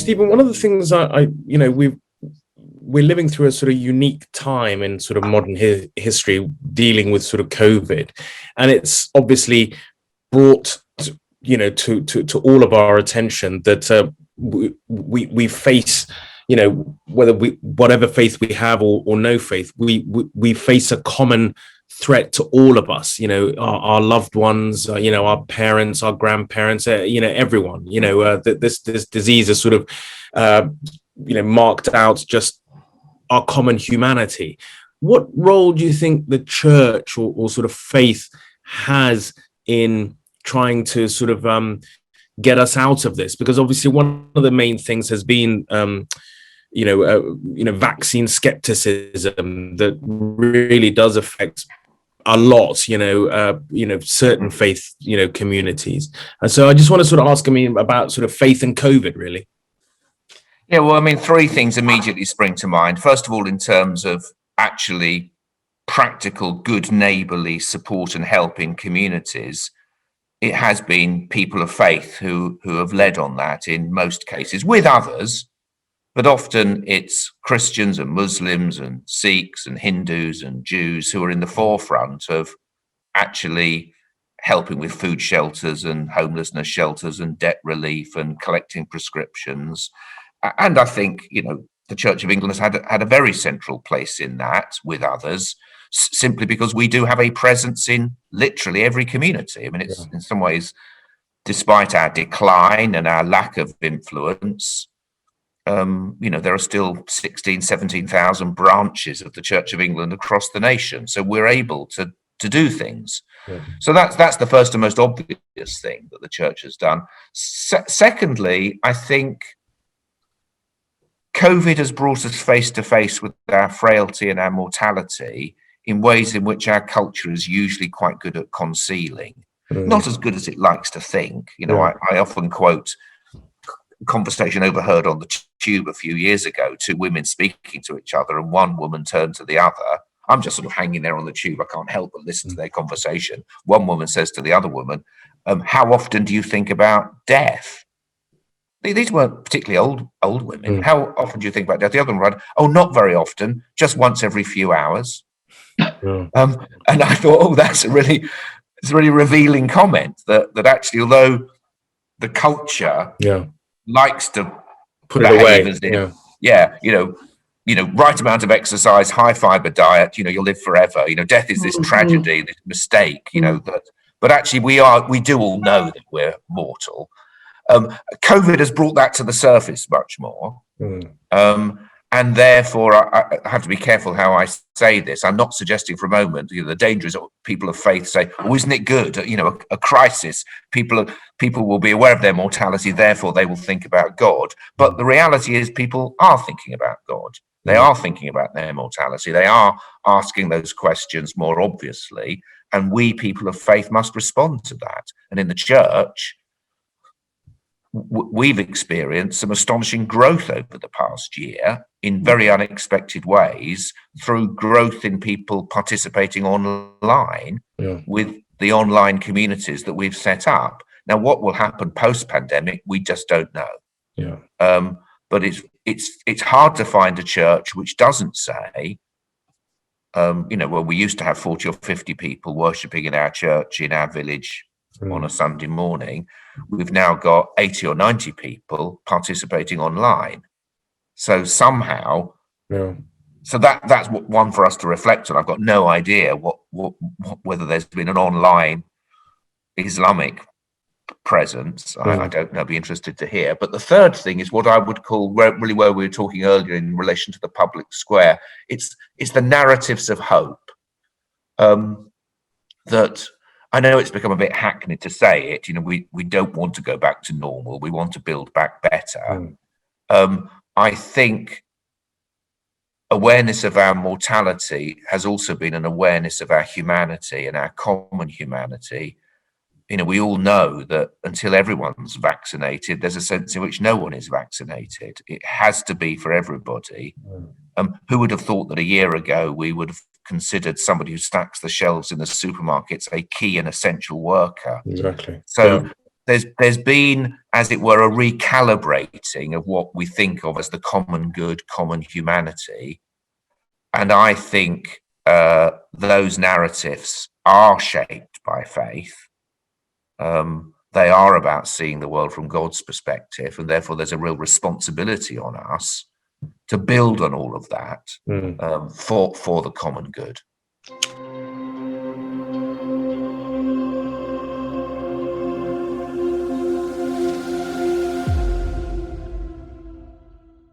Stephen, one of the things we're living through a sort of unique time in sort of modern history, dealing with sort of COVID, and it's obviously brought to all of our attention that we face, whatever faith we have or no faith, we face a common threat to all of us, our loved ones, our parents, our grandparents, everyone. This disease is sort of marked out just our common humanity. What role do you think the church or sort of faith has in trying to sort of get us out of this? Because obviously one of the main things has been vaccine skepticism that really does affect a lot, certain faith, communities. And so I just want to sort of ask, about sort of faith and COVID, really. Yeah, well, three things immediately spring to mind. First of all, in terms of actually practical, good neighbourly support and help in communities, it has been people of faith who have led on that in most cases, with others, but often it's Christians and Muslims and Sikhs and Hindus and Jews who are in the forefront of actually helping with food shelters and homelessness shelters and debt relief and collecting prescriptions. And I think, the Church of England has had a very central place in that with others, simply because we do have a presence in literally every community. It's in some ways, despite our decline and our lack of influence, there are still 16, 17,000 branches of the Church of England across the nation. So we're able to do things. Yeah. So that's the first and most obvious thing that the church has done. Secondly, I think COVID has brought us face to face with our frailty and our mortality in ways in which our culture is usually quite good at concealing. Not as good as it likes to think. I often quote a conversation overheard on the tube a few years ago, two women speaking to each other, and one woman turned to the other. I'm just sort of hanging there on the tube. I can't help but listen to their conversation. One woman says to the other woman, how often do you think about death? These weren't particularly old women. How often do you think about death? The other one read, oh, not very often, just once every few hours. And I thought, that's a really revealing comment that actually, although the culture likes to put it away, as if, right amount of exercise, high fiber diet, you'll live forever. Death is this tragedy, this mistake, but actually we do all know that we're mortal. COVID has brought that to the surface much more. And therefore, I have to be careful how I say this. I'm not suggesting for a moment, the danger is that people of faith say, oh, isn't it good? A crisis, people will be aware of their mortality, therefore they will think about God. But the reality is people are thinking about God. They are thinking about their mortality. They are asking those questions more obviously. And we, people of faith, must respond to that. And in the church, we've experienced some astonishing growth over the past year in very unexpected ways through growth in people participating online with the online communities that we've set up. Now, what will happen post-pandemic, we just don't know. But it's hard to find a church which doesn't say, well, we used to have 40 or 50 people worshipping in our church, in our village on a Sunday morning. We've now got 80 or 90 people participating online. So somehow, so that's one for us to reflect on. I've got no idea whether there's been an online Islamic presence. I don't know, be interested to hear. But the third thing is what I would call, really where we were talking earlier in relation to the public square, it's the narratives of hope. That I know it's become a bit hackneyed to say it, we don't want to go back to normal. We want to build back better. I think awareness of our mortality has also been an awareness of our humanity and our common humanity. We all know that until everyone's vaccinated, there's a sense in which no one is vaccinated. It has to be for everybody. Who would have thought that a year ago we would have considered somebody who stacks the shelves in the supermarkets a key and essential worker? Exactly. So there's been, as it were, a recalibrating of what we think of as the common good, common humanity. And I think those narratives are shaped by faith. They are about seeing the world from God's perspective, and therefore there's a real responsibility on us to build on all of that for the common good.